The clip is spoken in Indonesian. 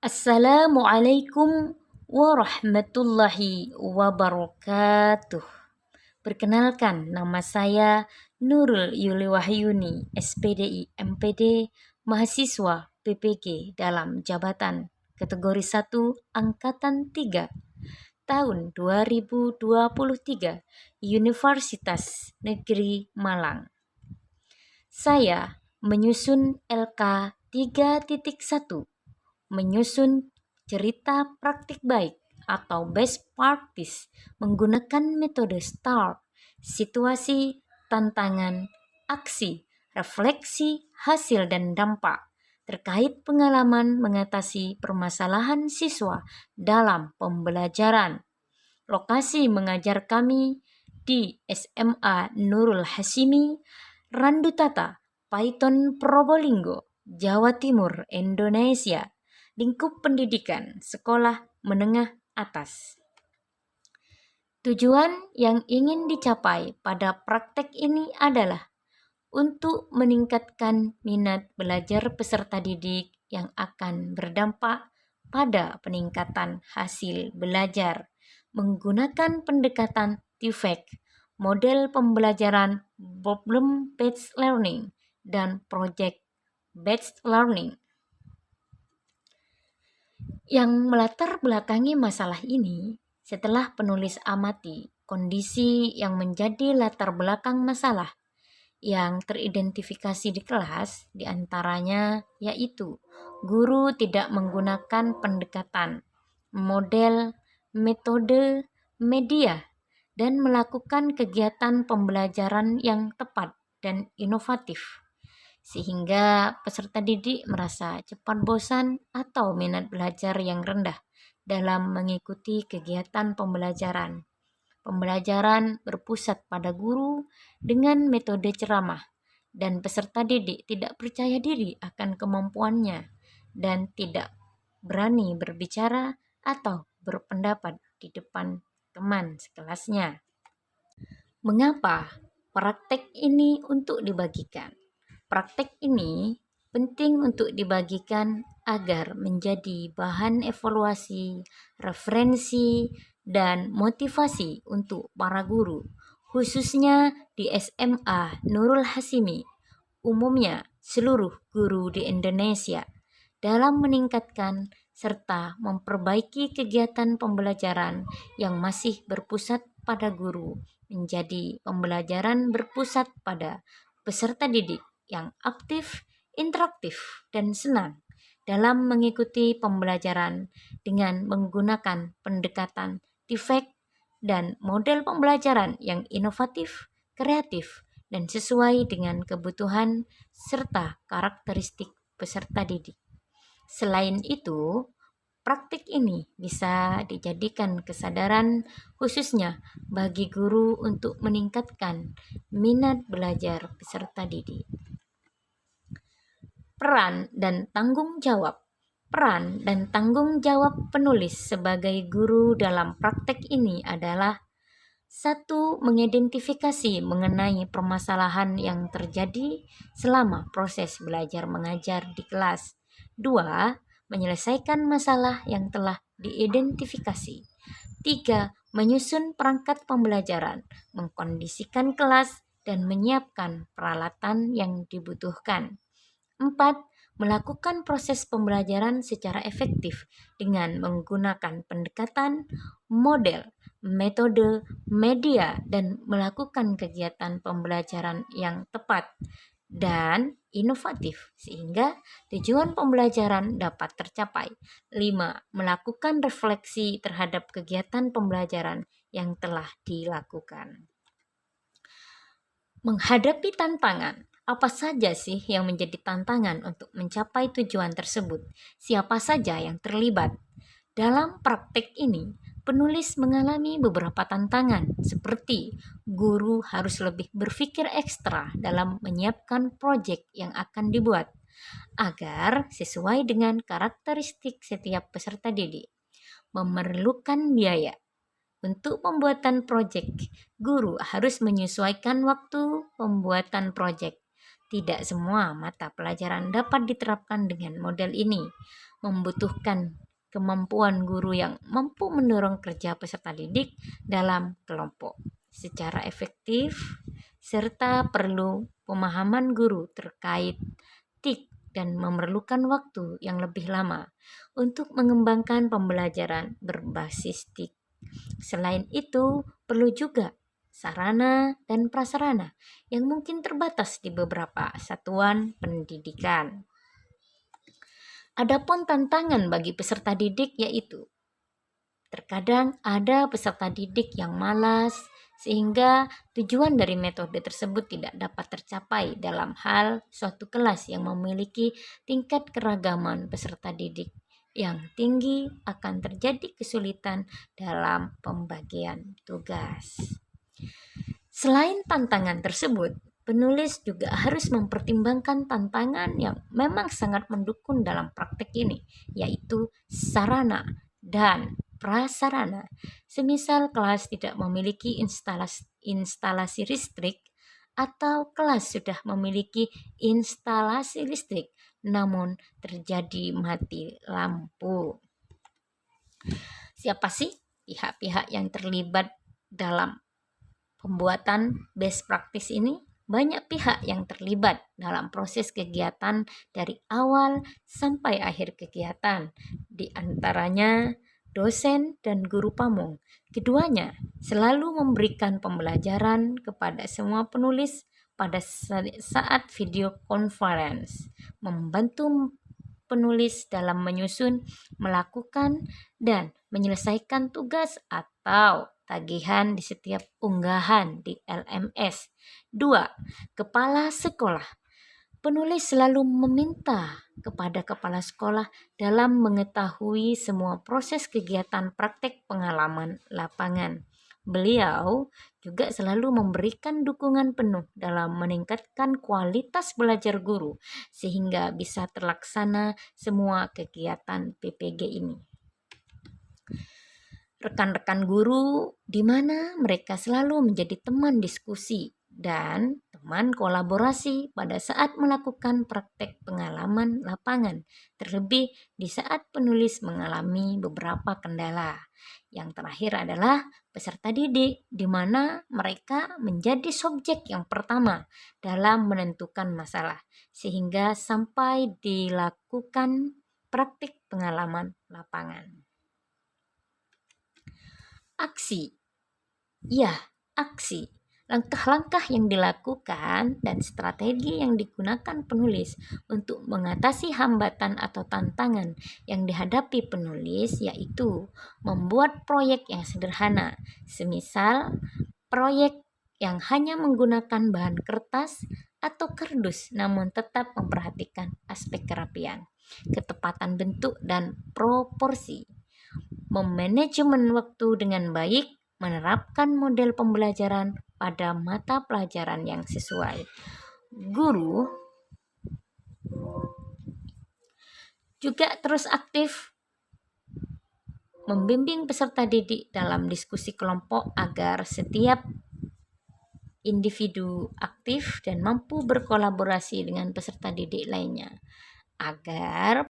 Assalamualaikum warahmatullahi wabarakatuh. Perkenalkan, nama saya Nurul Yuli Wahyuni, SPDI MPD, mahasiswa PPG dalam jabatan kategori 1 Angkatan 3 tahun 2023 Universitas Negeri Malang. Saya menyusun LK 3.1, menyusun cerita praktik baik atau best practice menggunakan metode STAR, situasi, tantangan, aksi, refleksi, hasil, dan dampak terkait pengalaman mengatasi permasalahan siswa dalam pembelajaran. Lokasi mengajar kami di SMA Nurul Hasimi, Randutata, Paiton Probolinggo, Jawa Timur, Indonesia. Lingkup pendidikan sekolah menengah atas. Tujuan yang ingin dicapai pada praktek ini adalah untuk meningkatkan minat belajar peserta didik yang akan berdampak pada peningkatan hasil belajar menggunakan pendekatan TIFEC, model pembelajaran problem-based learning, dan project-based learning. Yang melatar belakangi masalah ini, setelah penulis amati kondisi yang menjadi latar belakang masalah yang teridentifikasi di kelas, diantaranya yaitu guru tidak menggunakan pendekatan, model, metode, media, dan melakukan kegiatan pembelajaran yang tepat dan inovatif, sehingga peserta didik merasa cepat bosan atau minat belajar yang rendah dalam mengikuti kegiatan pembelajaran. Pembelajaran berpusat pada guru dengan metode ceramah, dan peserta didik tidak percaya diri akan kemampuannya dan tidak berani berbicara atau berpendapat di depan teman sekelasnya. Mengapa praktek ini untuk dibagikan? Praktek ini penting untuk dibagikan agar menjadi bahan evaluasi, referensi, dan motivasi untuk para guru, khususnya di SMA Nurul Hasimi, umumnya seluruh guru di Indonesia, dalam meningkatkan serta memperbaiki kegiatan pembelajaran yang masih berpusat pada guru menjadi pembelajaran berpusat pada peserta didik yang aktif, interaktif, dan senang dalam mengikuti pembelajaran dengan menggunakan pendekatan TIFEC dan model pembelajaran yang inovatif, kreatif, dan sesuai dengan kebutuhan serta karakteristik peserta didik. Selain itu, praktik ini bisa dijadikan kesadaran khususnya bagi guru untuk meningkatkan minat belajar peserta didik. Peran dan tanggung jawab. Peran dan tanggung jawab penulis sebagai guru dalam praktek ini adalah: 1. Mengidentifikasi mengenai permasalahan yang terjadi selama proses belajar mengajar di kelas. 2. Menyelesaikan masalah yang telah diidentifikasi. 3. Menyusun perangkat pembelajaran, mengkondisikan kelas, dan menyiapkan peralatan yang dibutuhkan. 4. Melakukan proses pembelajaran secara efektif dengan menggunakan pendekatan, model, metode, media, dan melakukan kegiatan pembelajaran yang tepat dan inovatif sehingga tujuan pembelajaran dapat tercapai. 5. Melakukan refleksi terhadap kegiatan pembelajaran yang telah dilakukan. Menghadapi tantangan. Apa saja sih yang menjadi tantangan untuk mencapai tujuan tersebut? Siapa saja yang terlibat? Dalam praktek ini, penulis mengalami beberapa tantangan, seperti guru harus lebih berpikir ekstra dalam menyiapkan proyek yang akan dibuat, agar sesuai dengan karakteristik setiap peserta didik. Memerlukan biaya. Untuk pembuatan proyek, guru harus menyesuaikan waktu pembuatan proyek, Tidak semua mata pelajaran dapat diterapkan dengan model ini, membutuhkan kemampuan guru yang mampu mendorong kerja peserta didik dalam kelompok secara efektif, serta perlu pemahaman guru terkait TIK dan memerlukan waktu yang lebih lama untuk mengembangkan pembelajaran berbasis TIK. Selain itu, perlu juga sarana dan prasarana yang mungkin terbatas di beberapa satuan pendidikan. Adapun tantangan bagi peserta didik yaitu terkadang ada peserta didik yang malas sehingga tujuan dari metode tersebut tidak dapat tercapai dalam hal suatu kelas yang memiliki tingkat keragaman peserta didik yang tinggi akan terjadi kesulitan dalam pembagian tugas. Selain tantangan tersebut, penulis juga harus mempertimbangkan tantangan yang memang sangat mendukung dalam praktek ini, yaitu sarana dan prasarana. Semisal kelas tidak memiliki instalasi listrik atau kelas sudah memiliki instalasi listrik namun terjadi mati lampu. Siapa sih pihak-pihak yang terlibat dalam pembuatan best practice ini? Banyak pihak yang terlibat dalam proses kegiatan dari awal sampai akhir kegiatan, di antaranya dosen dan guru pamong. Keduanya selalu memberikan pembelajaran kepada semua penulis pada saat video conference, membantu penulis dalam menyusun, melakukan, dan menyelesaikan tugas atau tagihan di setiap unggahan di LMS. 2. Kepala sekolah. Penulis selalu meminta kepada kepala sekolah dalam mengetahui semua proses kegiatan praktek pengalaman lapangan. Beliau juga selalu memberikan dukungan penuh dalam meningkatkan kualitas belajar guru sehingga bisa terlaksana semua kegiatan PPG ini. Rekan-rekan guru di mana mereka selalu menjadi teman diskusi dan teman kolaborasi pada saat melakukan praktek pengalaman lapangan, terlebih di saat penulis mengalami beberapa kendala. Yang terakhir adalah peserta didik, di mana mereka menjadi subjek yang pertama dalam menentukan masalah, sehingga sampai dilakukan praktik pengalaman lapangan. Aksi. Ya, aksi. Langkah-langkah yang dilakukan dan strategi yang digunakan penulis untuk mengatasi hambatan atau tantangan yang dihadapi penulis yaitu membuat proyek yang sederhana, semisal proyek yang hanya menggunakan bahan kertas atau kardus namun tetap memperhatikan aspek kerapian, ketepatan bentuk dan proporsi. Memanajemen waktu dengan baik, menerapkan model pembelajaran pada mata pelajaran yang sesuai. Guru juga terus aktif membimbing peserta didik dalam diskusi kelompok agar setiap individu aktif dan mampu berkolaborasi dengan peserta didik lainnya agar